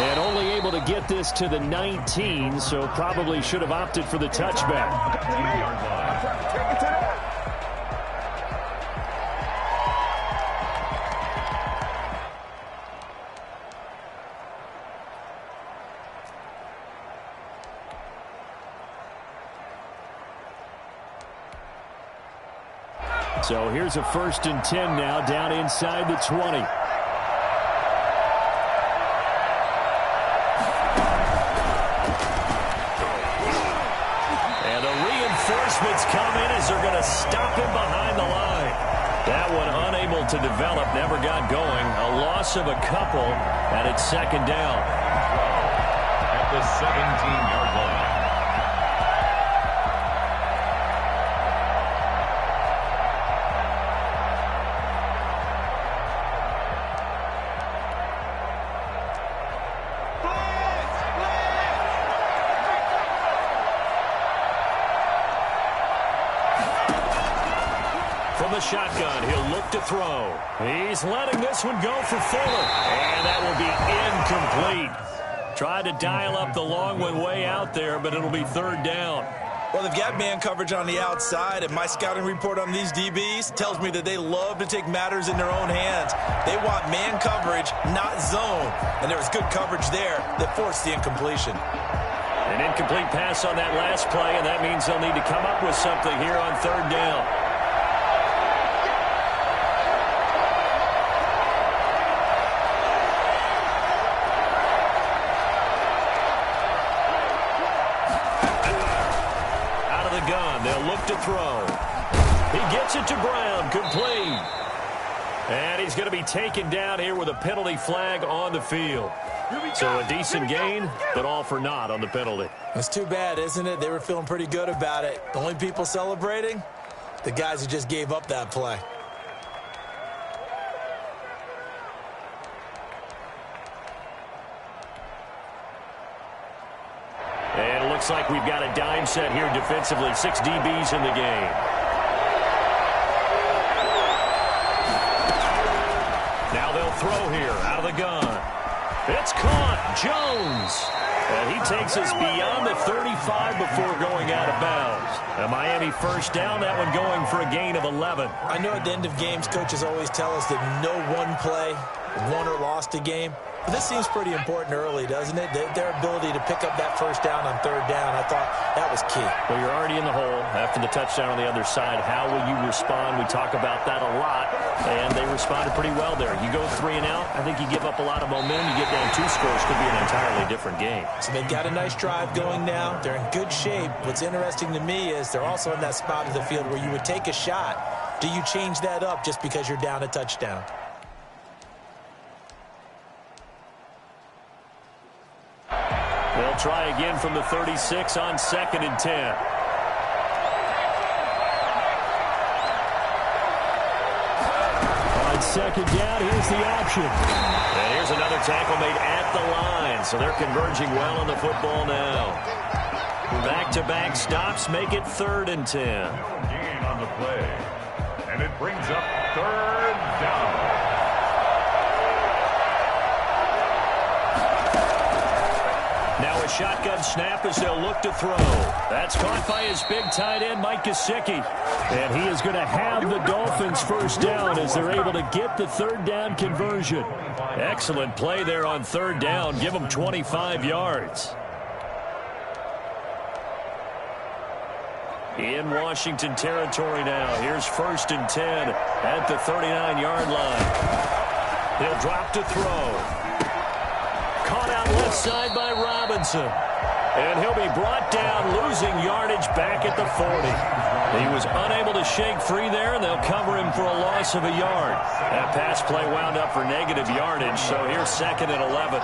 And only able to get this to the 19, so probably should have opted for the touchback. So here's a 1st and 10 now, down inside the 20. And the reinforcements come in as they're going to stop him behind the line. That one unable to develop, never got going. A loss of a couple, and it's 2nd down. At the 17-yard line. Shotgun, he'll look to throw. He's letting this one go for Fuller. And that will be incomplete. Tried to dial up the long one way out there, but it'll be 3rd down. Well, they've got man coverage on the outside, and my scouting report on these DBs tells me that they love to take matters in their own hands. They want man coverage, not zone. And there was good coverage there that forced the incompletion. An incomplete pass on that last play, and that means they'll need to come up with something here on 3rd down. They'll look to throw. He gets it to Brown, complete. And he's going to be taken down here with a penalty flag on the field. So a decent gain, but all for naught on the penalty. That's too bad, isn't it? They were feeling pretty good about it. The only people celebrating, the guys who just gave up that play. And it looks like we've got a dime set here defensively. 6 DBs in the game. Now they'll throw here out of the gun. It's caught. Jones. And he takes us beyond the 35 before going out of bounds. A Miami 1st down, that one going for a gain of 11. I know at the end of games, coaches always tell us that no one play won or lost a game. But this seems pretty important early, doesn't it? Their ability to pick up that 1st down on 3rd down, I thought that was key. Well, you're already in the hole after the touchdown on the other side. How will you respond? We talk about that a lot, and they responded pretty well there. You go 3 and out, I think you give up a lot of momentum. You get down 2 scores, could be an entirely different game. So they've got a nice drive going now. They're in good shape. What's interesting to me is they're also in that spot of the field where you would take a shot. Do you change that up just because you're down a touchdown? They'll try again from the 36 on 2nd and 10. On 2nd down, here's the option. And here's another tackle made at the line, so they're converging well on the football now. Back-to-back stops make it 3rd and 10. Gain on the play, and it brings up 3rd down. Now a shotgun snap as they'll look to throw. That's caught by his big tight end, Mike Gesicki. And he is going to have the Dolphins 1st down as they're able to get the 3rd down conversion. Excellent play there on 3rd down. Give them 25 yards. In Washington territory now. Here's 1st and 10 at the 39-yard line. He'll drop to throw. Caught out left side by Robinson. And he'll be brought down, losing yardage back at the 40. He was unable to shake free there, and they'll cover him for a loss of a yard. That pass play wound up for negative yardage, so here's 2nd and 11.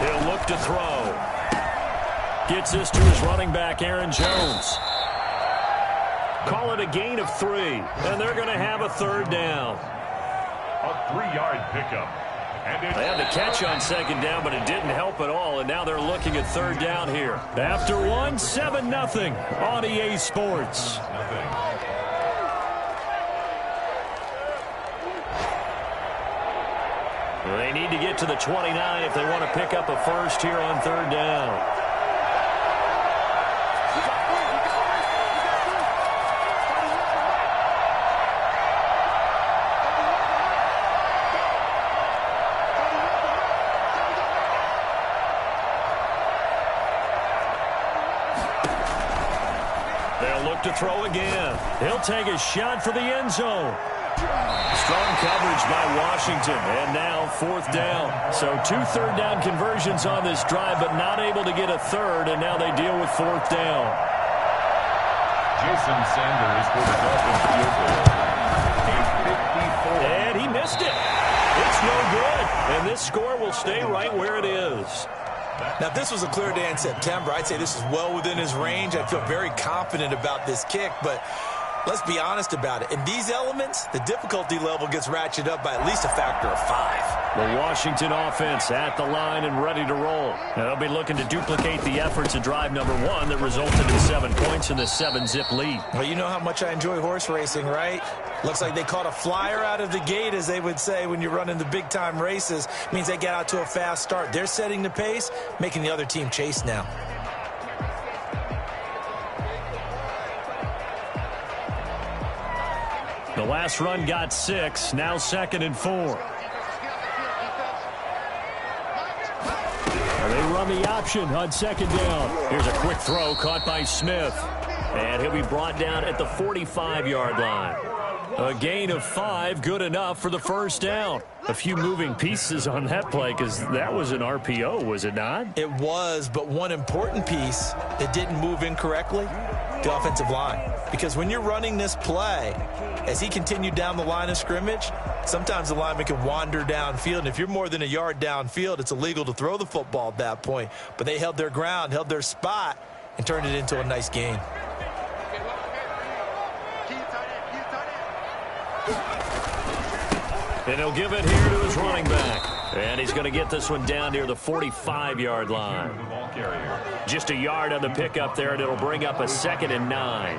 He'll look to throw. Gets this to his running back, Aaron Jones. Call it a gain of 3, and they're going to have a 3rd down. A 3-yard pickup. And they had the catch on 2nd down, but it didn't help at all, and now they're looking at 3rd down here. After 7-0 on EA Sports. They need to get to the 29 if they want to pick up a first here on third down. They'll look to throw again. He'll take a shot for the end zone. Strong coverage by Washington, and now fourth down. So 2 third-down conversions on this drive, but not able to get a third, and now they deal with fourth down. Jason Sanders for the Dolphins field goal. A 54. And he missed it. It's no good, and this score will stay right where it is. Now, if this was a clear day in September, I'd say this is well within his range. I feel very confident about this kick, but let's be honest about it. In these elements, the difficulty level gets ratcheted up by at least a factor of 5. The Washington offense at the line and ready to roll. They'll be looking to duplicate the efforts of drive number 1 that resulted in 7 points in the 7-zip lead. Well, you know how much I enjoy horse racing, right? Looks like they caught a flyer out of the gate, as they would say when you're running the big-time races. Means they get out to a fast start. They're setting the pace, making the other team chase now. The last run got 6, now 2nd and 4. They run the option on 2nd down. Here's a quick throw caught by Smith. And he'll be brought down at the 45-yard line. A gain of 5, good enough for the first down. A few moving pieces on that play because that was an RPO, was it not? It was, but one important piece that didn't move incorrectly, the offensive line. Because when you're running this play, as he continued down the line of scrimmage, sometimes the lineman can wander downfield. And if you're more than a yard downfield, it's illegal to throw the football at that point. But they held their ground, held their spot, and turned it into a nice gain. And he'll give it here to his running back. And he's going to get this one down near the 45-yard line. Just a yard on the pickup there, and it'll bring up a 2nd and 9.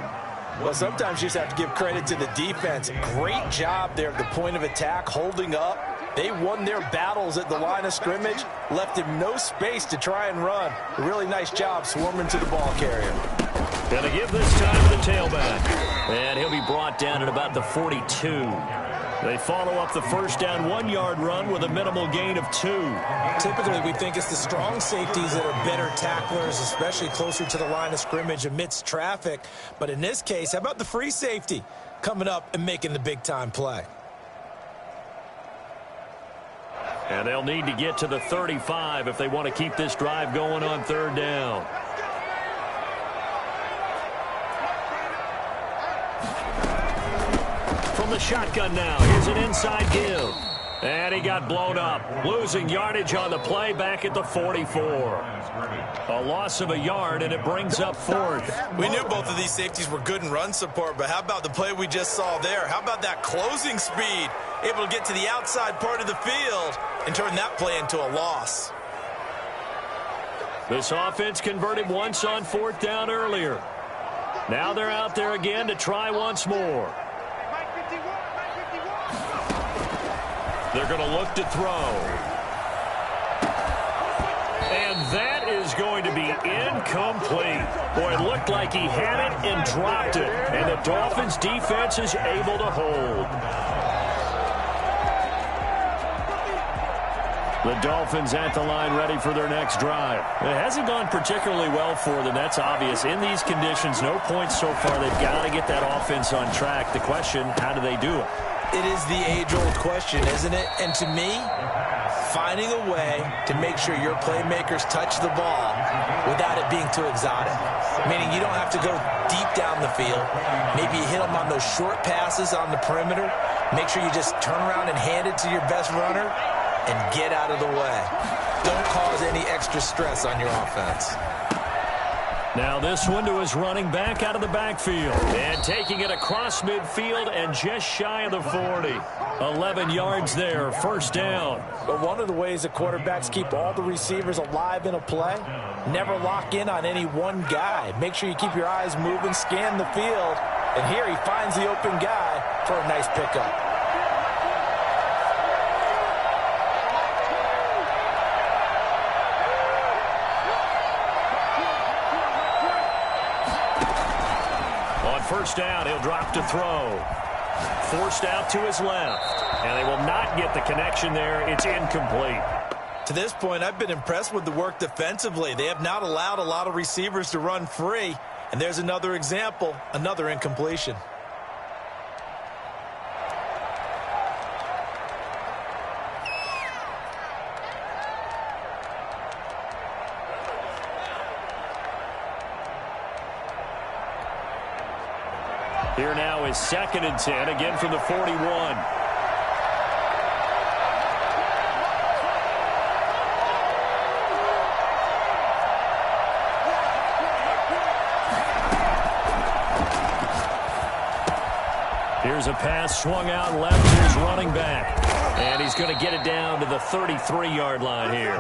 Well, sometimes you just have to give credit to the defense. Great job there at the point of attack, holding up. They won their battles at the line of scrimmage, left him no space to try and run. A really nice job swarming to the ball carrier. Going to give this time to the tailback. And he'll be brought down at about the 42. They follow up the first down 1-yard run with a minimal gain of 2. Typically, we think it's the strong safeties that are better tacklers, especially closer to the line of scrimmage amidst traffic. But in this case, how about the free safety coming up and making the big-time play? And they'll need to get to the 35 if they want to keep this drive going on third down. From the shotgun now, here's an inside give. And he got blown up, losing yardage on the play back at the 44. A loss of a yard, and it brings up 4th. We knew both of these safeties were good in run support, but how about the play we just saw there? How about that closing speed? Able to get to the outside part of the field and turn that play into a loss. This offense converted once on 4th down earlier. Now they're out there again to try once more. They're going to look to throw. And that is going to be incomplete. Boy, it looked like he had it and dropped it. And the Dolphins defense is able to hold. The Dolphins at the line ready for their next drive. It hasn't gone particularly well for them. That's obvious. In these conditions, no points so far. They've got to get that offense on track. The question, how do they do it? It is the age-old question, isn't it? And to me, finding a way to make sure your playmakers touch the ball without it being too exotic. Meaning you don't have to go deep down the field. Maybe you hit them on those short passes on the perimeter. Make sure you just turn around and hand it to your best runner and get out of the way. Don't cause any extra stress on your offense. Now this one to his running back out of the backfield. And taking it across midfield and just shy of the 40. 11 yards there, first down. But one of the ways that quarterbacks keep all the receivers alive in a play, never lock in on any one guy. Make sure you keep your eyes moving, scan the field. And here he finds the open guy for a nice pickup. first down. He'll drop to throw. Forced out to his left. And they will not get the connection there. It's incomplete. To this point, I've been impressed with the work defensively. They have not allowed a lot of receivers to run free. And there's another example, another incompletion. Here now is 2nd and 10, again from the 41. Here's a pass swung out left to his running back. And he's going to get it down to the 33-yard line here.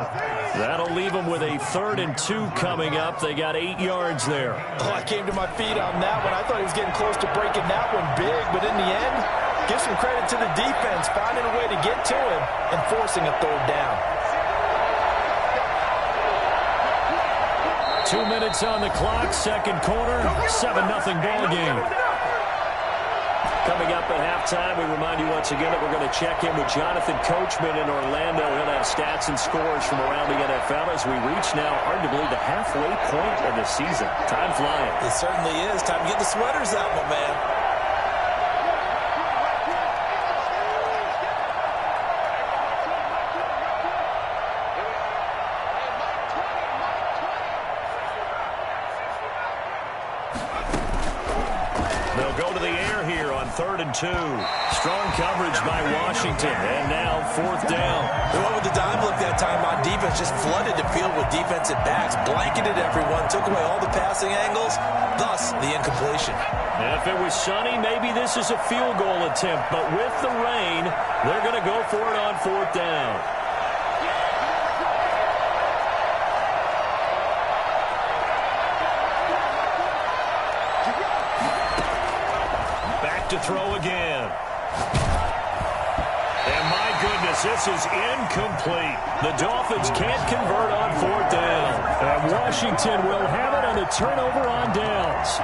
That'll leave him with a 3rd and 2 coming up. They got 8 yards there. Oh, I came to my feet on that one. I thought he was getting close to breaking that one big, but in the end, give some credit to the defense, finding a way to get to him and forcing a 3rd down. 2 minutes on the clock, second quarter, 7-0 ball game. Coming up at halftime, we remind you once again that we're going to check in with Jonathan Coachman in Orlando. He'll have stats and scores from around the NFL as we reach now, hard to believe, the halfway point of the season. Time flying. It certainly is. Time to get the sweaters out, my man. They'll go to the air here on 3rd and 2. Strong coverage by Washington. And now 4th down. They went with the dime look that time on defense. Just flooded the field with defensive backs. Blanketed everyone. Took away all the passing angles. Thus, the incompletion. If it was sunny, maybe this is a field goal attempt. But with the rain, they're going to go for it on 4th down. To throw again. And my goodness, this is incomplete. The Dolphins can't convert on 4th down. And Washington will have it on the turnover on downs.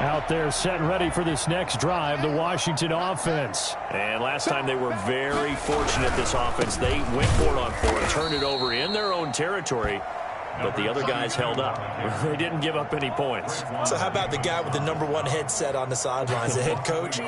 Out there set and ready for this next drive, the Washington offense. And last time they were very fortunate, this offense. They went for it on 4th, turned it over in their own territory, but the other guys held up. They didn't give up any points. So how about the guy with the #1 headset on the sidelines, the head coach?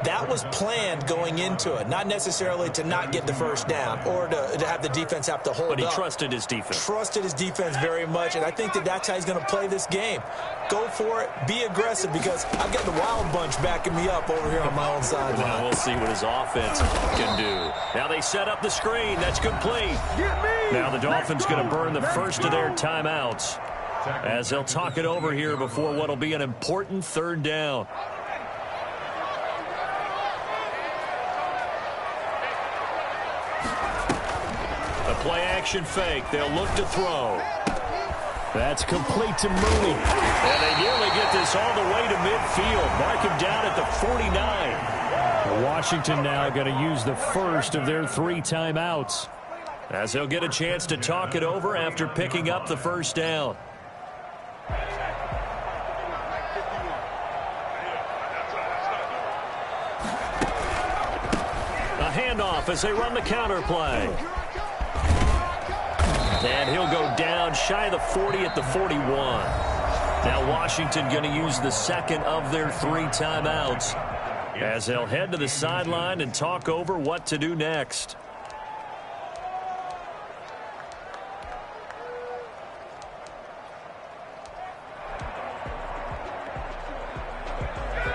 That was planned going into it, not necessarily to not get the first down or to have the defense have to hold up. But he trusted his defense. Trusted his defense very much, and I think that's how he's going to play this game. Go for it, be aggressive, because I've got the wild bunch backing me up over here on my own sideline. Well, we'll see what his offense can do. Now they set up the screen. That's complete. Now the Dolphins going to burn the first of their timeouts as they'll talk it over here before what will be an important 3rd down. A play-action fake. They'll look to throw. That's complete to Mooney. And they nearly get this all the way to midfield. Mark him down at the 49. Washington now going to use the first of their 3 timeouts as they'll get a chance to talk it over after picking up the first down. A handoff as they run the counter play. And he'll go down shy of the 40 at the 41. Now Washington going to use the 2nd of their 3 timeouts as they'll head to the sideline and talk over what to do next.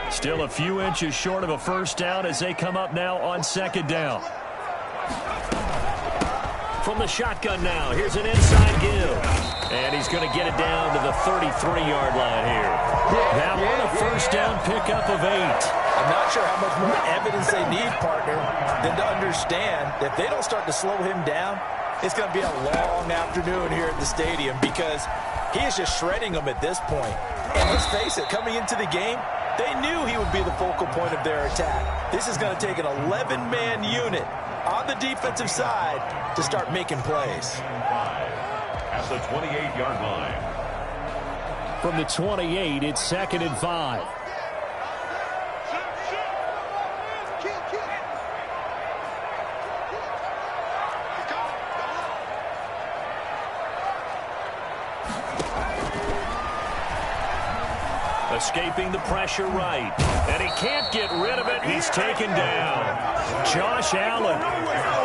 Still a few inches short of a first down as they come up now on 2nd down. From the shotgun now, here's an inside give. And he's going to get it down to the 33-yard line here. Now on a first down pickup of 8. I'm not sure how much more evidence they need, partner, than to understand that if they don't start to slow him down, it's going to be a long afternoon here at the stadium because he is just shredding them at this point. And let's face it, coming into the game, they knew he would be the focal point of their attack. This is going to take an 11-man unit on the defensive side to start making plays. At the 28-yard line. From the 28, it's 2nd and 5. Escaping the pressure right. And he can't get rid of it. He's taken down. Josh Allen.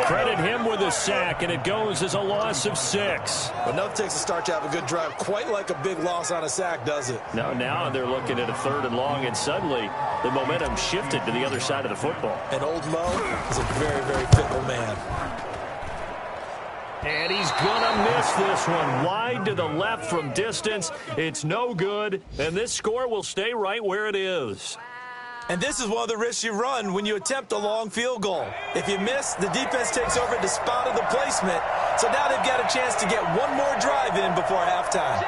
Credit him with a sack, and it goes as a loss of 6. Enough takes a start to have a good drive. Quite like a big loss on a sack, does it? No, now they're looking at a 3rd and long, and suddenly the momentum shifted to the other side of the football. And old Mo is a very, very fickle man. And he's going to miss this one. Wide to the left from distance. It's no good, and this score will stay right where it is. And this is one of the risks you run when you attempt a long field goal. If you miss, the defense takes over at the spot of the placement. So now they've got a chance to get one more drive in before halftime.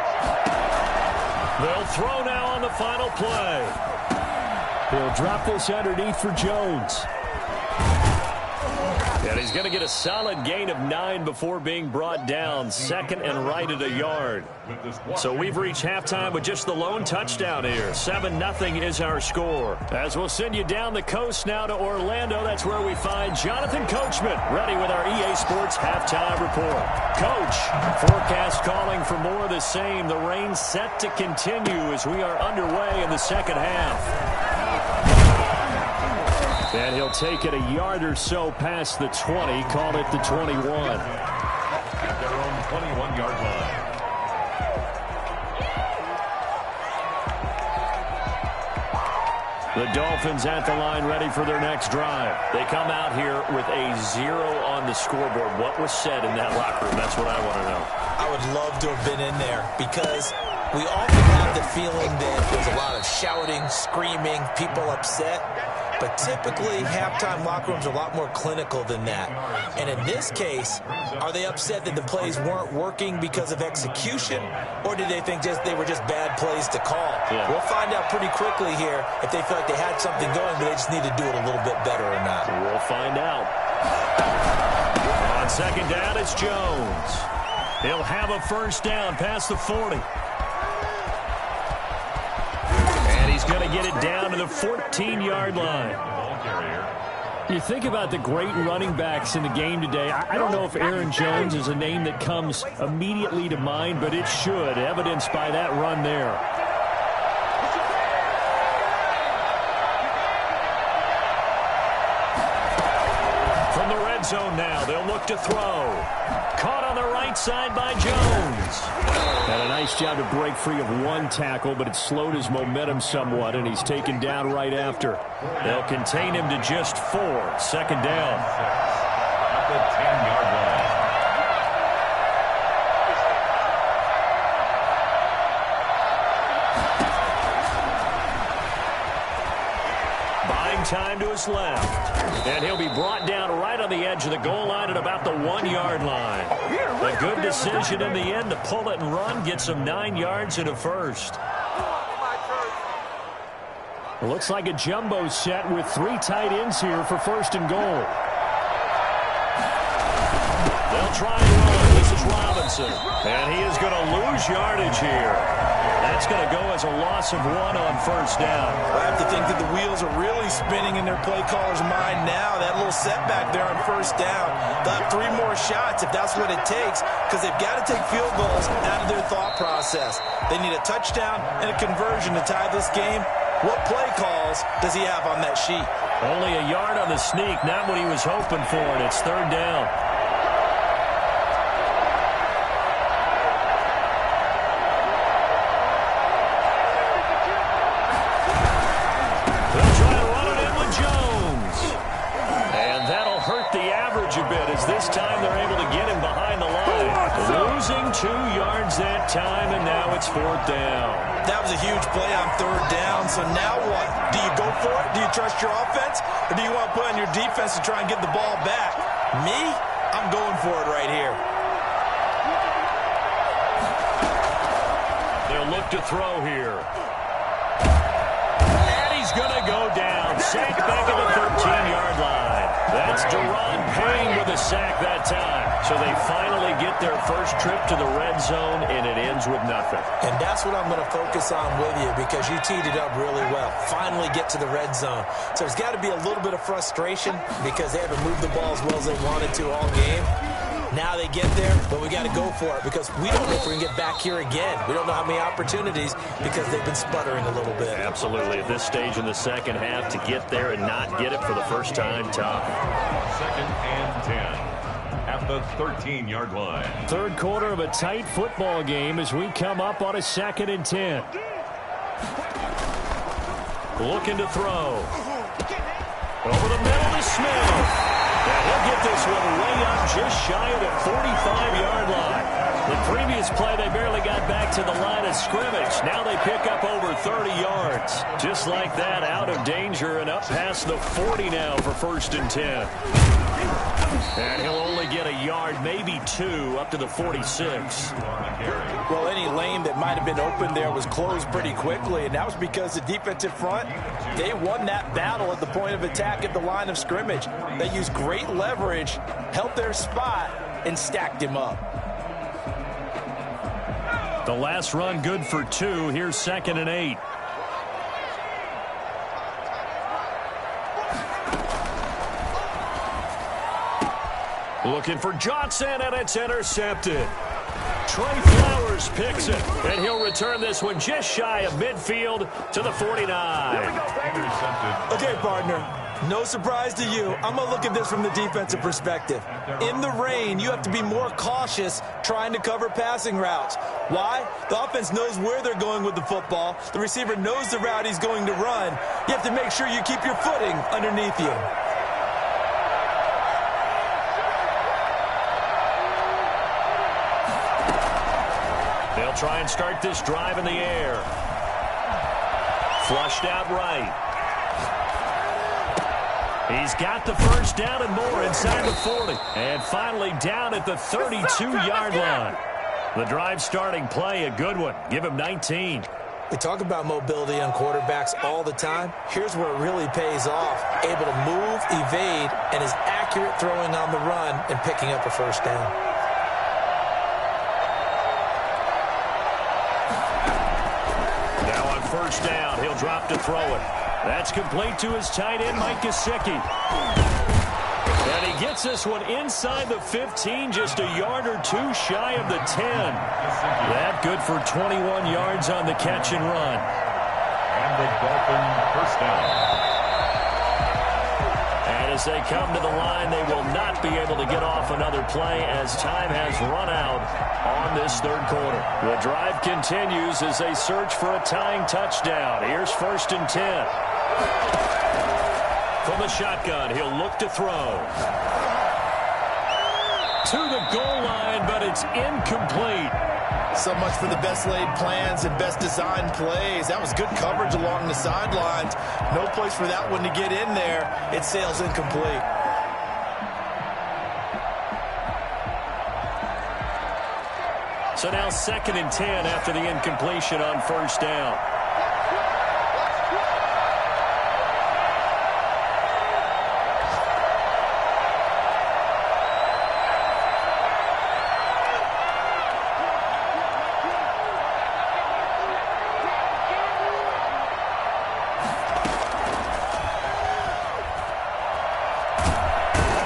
They'll throw now on the final play. He'll drop this underneath for Jones. And he's going to get a solid gain of 9 before being brought down. 2nd and right at a yard. So we've reached halftime with just the lone touchdown here. 7-0 is our score. As we'll send you down the coast now to Orlando, that's where we find Jonathan Coachman, ready with our EA Sports halftime report. Coach, forecast calling for more of the same. The rain set to continue as we are underway in the second half. And he'll take it a yard or so past the 20, call it the 21. At their own 21-yard line. The Dolphins at the line ready for their next drive. They come out here with a 0 on the scoreboard. What was said in that locker room? That's what I want to know. I would love to have been in there because we often have the feeling that there's a lot of shouting, screaming, people upset. But typically, halftime locker rooms are a lot more clinical than that. And in this case, are they upset that the plays weren't working because of execution? Or do they think they were just bad plays to call? Yeah. We'll find out pretty quickly here if they feel like they had something going, but they just need to do it a little bit better or not. We'll find out. On 2nd down, it's Jones. He'll have a 1st down past the 40. He's going to get it down to the 14-yard line. You think about the great running backs in the game today. I don't know if Aaron Jones is a name that comes immediately to mind, but it should, evidenced by that run there. From the red zone now, they'll look to throw. Caught on the right side by Jones. Had a nice job to break free of one tackle, but it slowed his momentum somewhat, and he's taken down right after. They'll contain him to just 4. 2nd down. At the 10-yard line. Buying time to his left. And he'll be brought down right on the edge of the goal line at about the 1-yard line. A good decision in the end to pull it and run, get some 9 yards and a 1st. It looks like a jumbo set with 3 tight ends here for 1st and goal. They'll try and run. This is Robinson. And he is going to lose yardage here. That's going to go as a loss of 1 on 1st down. I have to think that the wheels are really spinning in their play caller's mind now. That little setback there on 1st down. They'll have 3 more shots if that's what it takes, because they've got to take field goals out of their thought process. They need a touchdown and a conversion to tie this game. What play calls does he have on that sheet? Only a yard on the sneak, not what he was hoping for, and it's 3rd down. They'll try to run it in with Jones. And that'll hurt the average a bit, as this time they're able to get him behind the line. Losing 2 yards that time, and now it's 4th down. That was a huge play on 3rd down, so now what? Do you go for it? Do you trust your offense? Or do you want to put on your defense to try and get the ball back? Me? I'm going for it right here. They'll look to throw here. And he's going to go down. Sacked back at the 13-yard line. That's Deron Payne with a sack that time. So they finally get their first trip to the red zone, and it ends with nothing. And that's what I'm going to focus on with you, because you teed it up really well. Finally get to the red zone. So there's got to be a little bit of frustration because they haven't moved the ball as well as they wanted to all game. Now they get there, but we got to go for it because we don't know if we're going to get back here again. We don't know how many opportunities because they've been sputtering a little bit. Absolutely. At this stage in the second half, to get there and not get it for the first time, tough. 2nd and 10 at the 13-yard line. Third quarter of a tight football game as we come up on a 2nd and 10. Looking to throw. Over the middle to Smith. And he'll get this one way up just shy of the 45-yard line. The previous play, they barely got back to the line of scrimmage. Now they pick up over 30 yards. Just like that, out of danger and up past the 40 now for 1st and 10. And he'll only get a yard, maybe 2, up to the 46. Well, any lane that might have been open there was closed pretty quickly, and that was because the defensive front, they won that battle at the point of attack at the line of scrimmage. They used great leverage, held their spot, and stacked him up. The last run good for 2. Here's 2nd and 8. Looking for Johnson, and it's intercepted. Trey Flowers picks it, and he'll return this one just shy of midfield to the 49. Okay, partner, no surprise to you. I'm going to look at this from the defensive perspective. In the rain, you have to be more cautious trying to cover passing routes. Why? The offense knows where they're going with the football. The receiver knows the route he's going to run. You have to make sure you keep your footing underneath you. They'll try and start this drive in the air. Flushed out right. He's got the first down and more inside the 40. And finally down at the 32-yard line. The drive starting play, a good one. Give him 19. We talk about mobility on quarterbacks all the time. Here's where it really pays off. Able to move, evade, and is accurate throwing on the run and picking up a first down. First down, he'll drop to throw it. That's complete to his tight end, Mike Gesicki. And he gets this one inside the 15, just a yard or 2 shy of the 10. That good for 21 yards on the catch and run. And the Dolphin first down. And as they come to the line, they will not be able to get off another play as time has run out on this third quarter. The drive continues as they search for a tying touchdown. Here's 1st and 10. From the shotgun, he'll look to throw. To the goal line, but it's incomplete. So much for the best laid plans and best designed plays. That was good coverage along the sidelines. No place for that one to get in there. It sails incomplete. So now 2nd and 10 after the incompletion on first down.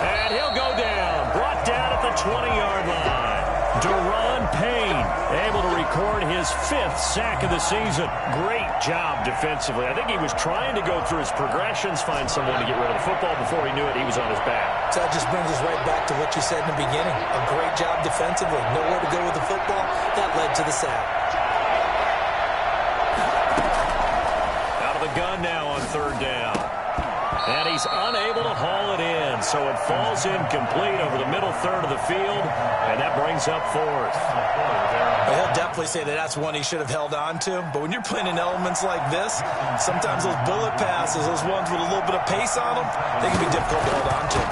And he'll go down. Brought down at the 20-yard line. Deron Payne able to record his 5th sack of the season. Great job defensively. I think he was trying to go through his progressions, find someone to get rid of the football. Before he knew it, he was on his back. So that just brings us right back to what you said in the beginning. A great job defensively. Nowhere to go with the football. That led to the sack. Out of the gun now on third down. And he's unable to haul it in, so it falls incomplete over the middle third of the field, and that brings up 4th. Well, he'll definitely say that that's one he should have held on to, but when you're playing in elements like this, sometimes those bullet passes, those ones with a little bit of pace on them, they can be difficult to hold on to.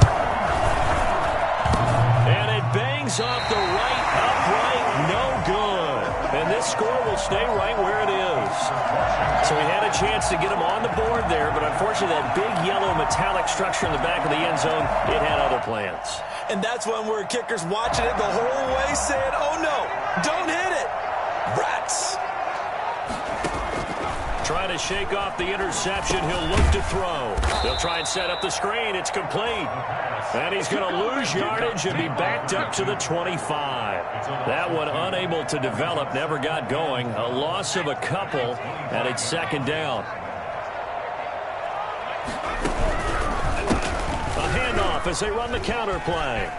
And it bangs off the right upright, no good. And this score will stay right where it is. So he had a chance to get him on the board there, but unfortunately that big yellow metallic structure in the back of the end zone, it had other plans. And that's when we're kickers watching it the whole way saying, oh no, don't hit it. Rats. Trying to shake off the interception. He'll look to throw. He'll try and set up the screen. It's complete. And he's going to lose yardage and be backed up to the 25. That one unable to develop, never got going. A loss of a couple, and it's second down. A handoff as they run the counter play.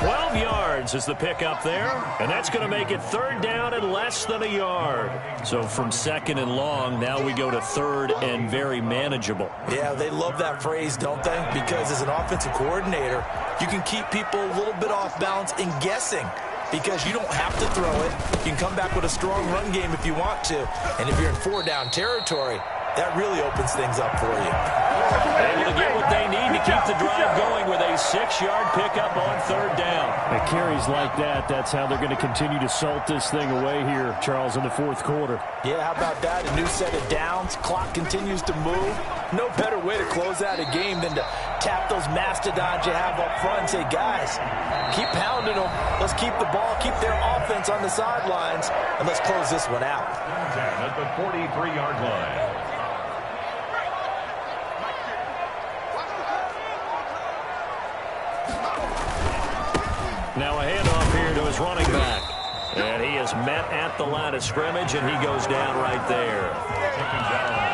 12 yards is the pickup there, and that's going to make it third down and less than a yard. So from second and long, now we go to third and very manageable. Yeah, they love that phrase, don't they? Because as an offensive coordinator, you can keep people a little bit off balance and guessing because you don't have to throw it. You can come back with a strong run game if you want to. And if you're in four-down territory, that really opens things up for you. Able to get what they need to keep the drive going with a 6-yard pickup on third down. And carries like that, that's how they're going to continue to salt this thing away here, Charles, in the fourth quarter. Yeah, how about that? A new set of downs. Clock continues to move. No better way to close out a game than to tap those mastodons you have up front and say, guys, keep pounding them. Let's keep the ball, keep their offense on the sidelines, and let's close this one out. At the 43-yard line. Now a handoff here to his running back. And he is met at the line of scrimmage, and he goes down right there.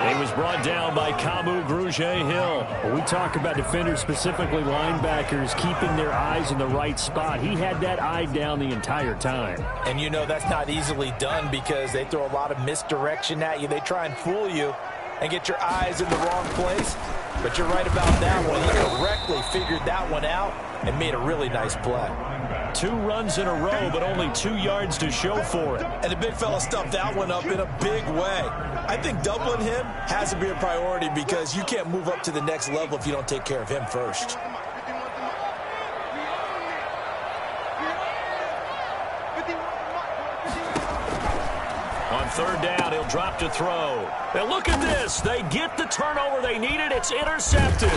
He was brought down by Kamu Grugier-Hill. When we talk about defenders, specifically linebackers, keeping their eyes in the right spot. He had that eye down the entire time. And you know that's not easily done because they throw a lot of misdirection at you. They try and fool you and get your eyes in the wrong place. But you're right about that one. He correctly figured that one out and made a really nice play. 2 runs in a row, but only 2 yards to show for it. And the big fella stuffed that one up in a big way. I think doubling him has to be a priority because you can't move up to the next level if you don't take care of him first. On third down, he'll drop to throw. And look at this. They get the turnover they needed. It's intercepted.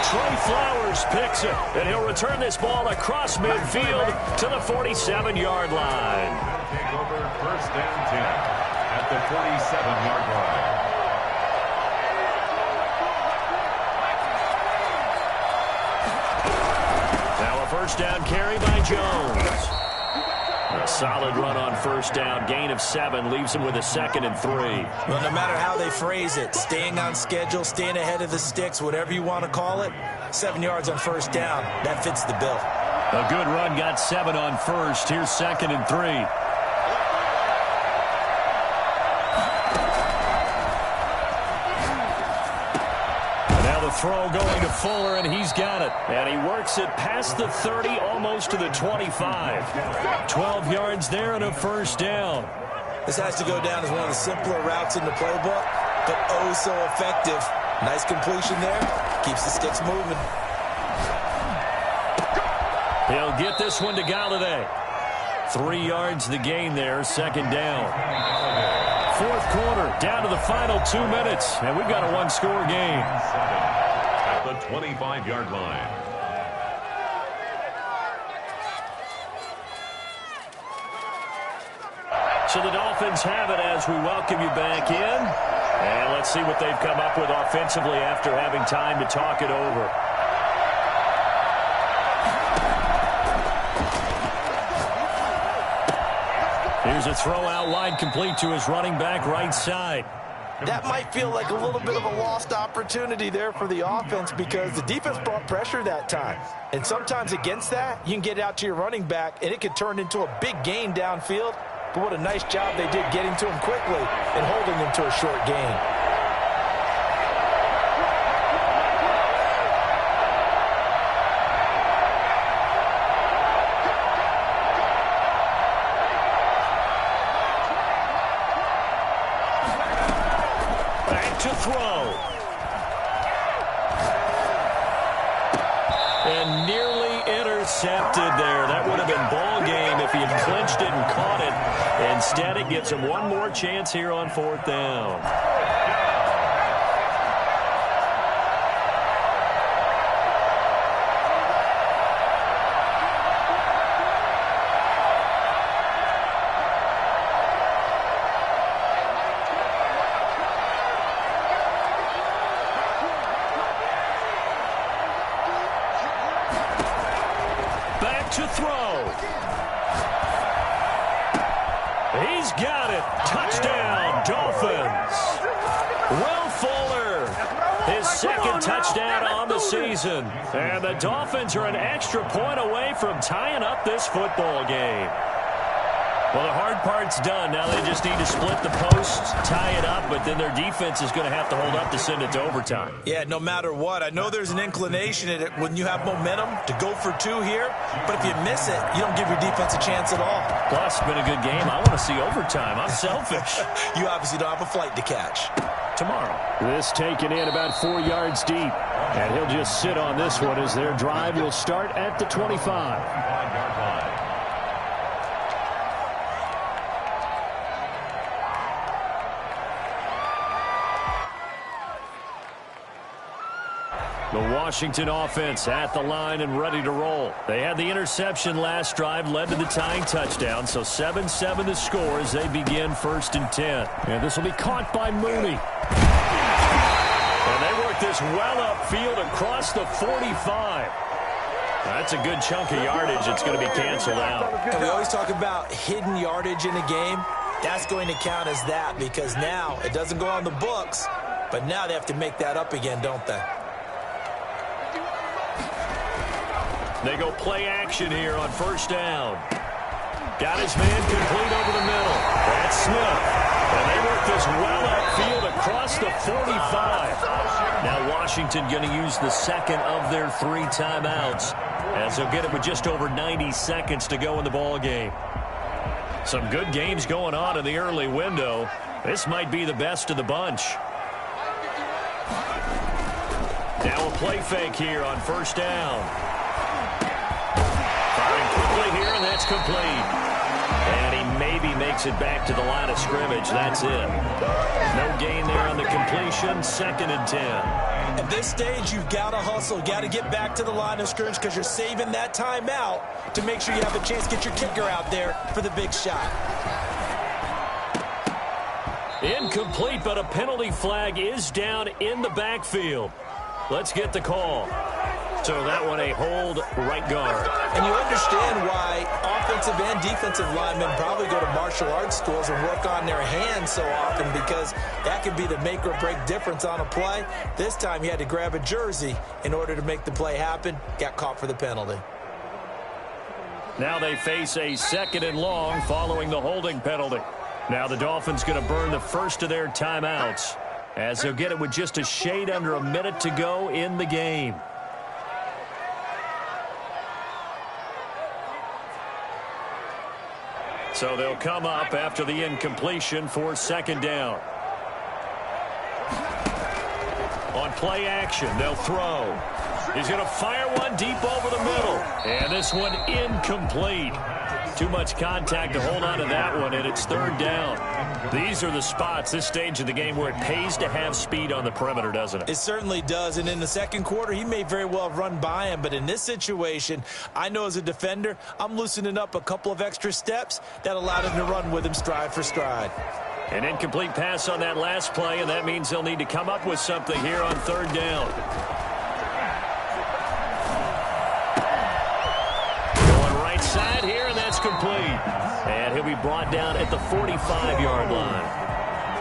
Trey Flowers picks it, and he'll return this ball across midfield to the 47-yard line. Take over first and 10 at the 47-yard line. Now a first down carry by Jones. A solid run on first down. Gain of 7 leaves him with a 2nd and 3. Well, no matter how they phrase it, staying on schedule, staying ahead of the sticks, whatever you want to call it, 7 yards on first down, that fits the bill. A good run, got 7 on first. Here's 2nd and 3. Throw going to Fuller, and he's got it. And he works it past the 30, almost to the 25. 12 yards there and a first down. This has to go down as one of the simpler routes in the playbook, but oh so effective. Nice completion there. Keeps the sticks moving. He'll get this one to Galladay. 3 yards the gain there, second down. Fourth quarter, down to the final 2 minutes, and we've got a one-score game. At the 25-yard line. So the Dolphins have it as we welcome you back in. And let's see what they've come up with offensively after having time to talk it over. Here's a throw out wide, complete to his running back right side. That might feel like a little bit of a lost opportunity there for the offense because the defense brought pressure that time. And sometimes against that, you can get out to your running back, and it could turn into a big gain downfield. But what a nice job they did getting to him quickly and holding him to a short gain. To throw. And nearly intercepted there. That would have been ball game if he had clinched it and caught it. Instead, it gives him one more chance here on 4th down. To throw. He's got it. Touchdown, Dolphins. Will Fuller, his second touchdown on the season. And the Dolphins are an extra point away from tying up this football game. Well, the hard part's done. Now they just need to split the posts, tie it up, but then their defense is going to have to hold up to send it to overtime. Yeah, no matter what. I know there's an inclination in it when you have momentum to go for 2 here, but if you miss it, you don't give your defense a chance at all. Plus, it's been a good game. I want to see overtime. I'm selfish. You obviously don't have a flight to catch. Tomorrow. This taken in about 4 yards deep. And he'll just sit on this one as their drive will start at the 25. The Washington offense at the line and ready to roll. They had the interception last drive, led to the tying touchdown, so 7-7 the score as they begin 1st and 10. And this will be caught by Mooney. And they work this well upfield across the 45. That's a good chunk of yardage. It's going to be canceled out. And we always talk about hidden yardage in a game. That's going to count as that because now it doesn't go on the books, but now they have to make that up again, don't they? They go play action here on 1st down. Got his man complete over the middle. That's Smith. And they work this well upfield across the 45. Now Washington going to use the second of their 3 timeouts as they'll get it with just over 90 seconds to go in the ball game. Some good games going on in the early window. This might be the best of the bunch. Now a play fake here on 1st down. Quickly here, and that's complete. And he maybe makes it back to the line of scrimmage. That's it. No gain there on the completion. 2nd and 10. At this stage, you've got to hustle. Got to get back to the line of scrimmage because you're saving that timeout to make sure you have a chance to get your kicker out there for the big shot. Incomplete, but a penalty flag is down in the backfield. Let's get the call. So that one a hold right guard. And you understand why offensive and defensive linemen probably go to martial arts schools and work on their hands so often because that can be the make or break difference on a play. This time he had to grab a jersey in order to make the play happen. Got caught for the penalty. Now they face a 2nd and long following the holding penalty. Now the Dolphins going to burn the first of their timeouts as they'll get it with just a shade under a minute to go in the game. So they'll come up after the incompletion for 2nd down. On play action, they'll throw. He's going to fire one deep over the middle. And this one incomplete. Too much contact to hold on to that one, and it's 3rd down. These are the spots, this stage of the game, where it pays to have speed on the perimeter, doesn't it? It certainly does, and in the 2nd quarter, he may very well run by him, but in this situation, I know as a defender, I'm loosening up a couple of extra steps that allowed him to run with him stride for stride. An incomplete pass on that last play, and that means they'll need to come up with something here on 3rd down. Side here, and that's complete. And he'll be brought down at the 45-yard line.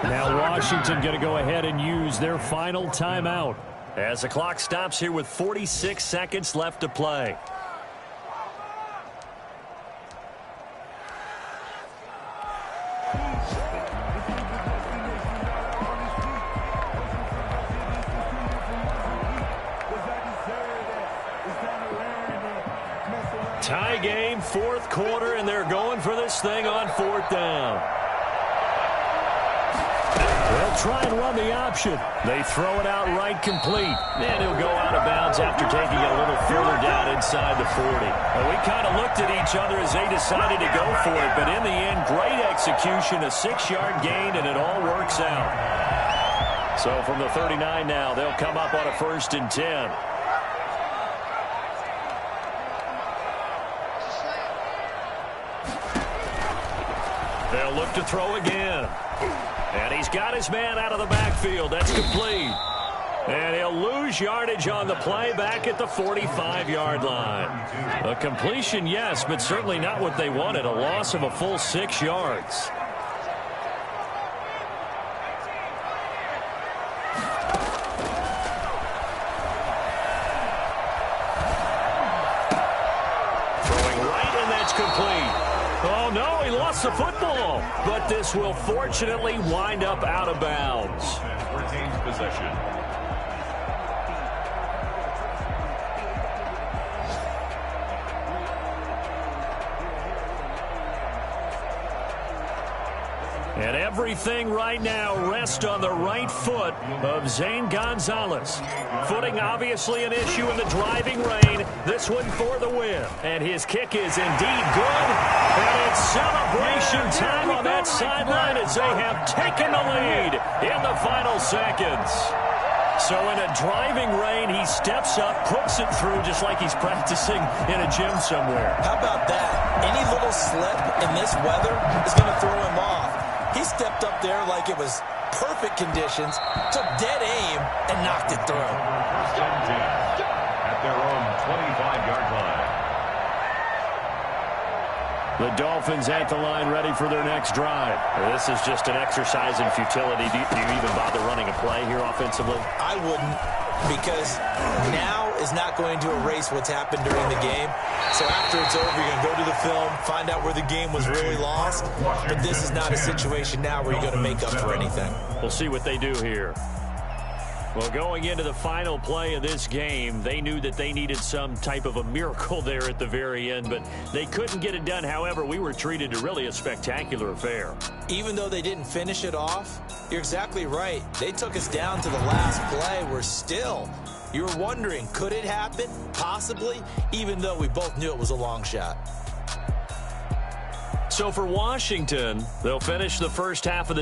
Now Washington going to go ahead and use their final timeout as the clock stops here with 46 seconds left to play. Tie game, 4th quarter, and they're going for this thing on 4th down. Well, They'll try and run the option. They throw it out right complete. And he'll go out of bounds after taking it a little further down inside the 40. Well, we kind of looked at each other as they decided to go for it. But in the end, great execution, a 6-yard gain, and it all works out. So from the 39 now, they'll come up on a 1st and 10. They'll look to throw again. And he's got his man out of the backfield. That's complete. And he'll lose yardage on the play back at the 45-yard line. A completion, yes, but certainly not what they wanted. A loss of a full 6 yards. Throwing right, and that's complete. Oh, no, he lost the football. But this will fortunately wind up out of bounds. Retains possession. And everything right now rests on the right foot of Zane Gonzalez. Footing obviously an issue in the driving rain. This one for the win. And his kick is indeed good. And it's celebration time on that sideline as they have taken the lead in the final seconds. So in a driving rain, he steps up, puts it through just like he's practicing in a gym somewhere. How about that? Any little slip in this weather is going to throw him off. He stepped up there like it was perfect conditions, took dead aim, and knocked it through. 1st and 10 at their own 25-yard line. The Dolphins at the line ready for their next drive. This is just an exercise in futility. Do you even bother running a play here offensively? I wouldn't, because now is not going to erase what's happened during the game. So after it's over, you're going to go to the film, find out where the game was really lost. But this is not a situation now where you're going to make up for anything. We'll see what they do here. Well, going into the final play of this game, they knew that they needed some type of a miracle there at the very end, but they couldn't get it done. However, we were treated to really a spectacular affair. Even though they didn't finish it off, you're exactly right. They took us down to the last play. We're still, you were wondering, could it happen? Possibly, even though we both knew it was a long shot. So for Washington, they'll finish the first half of the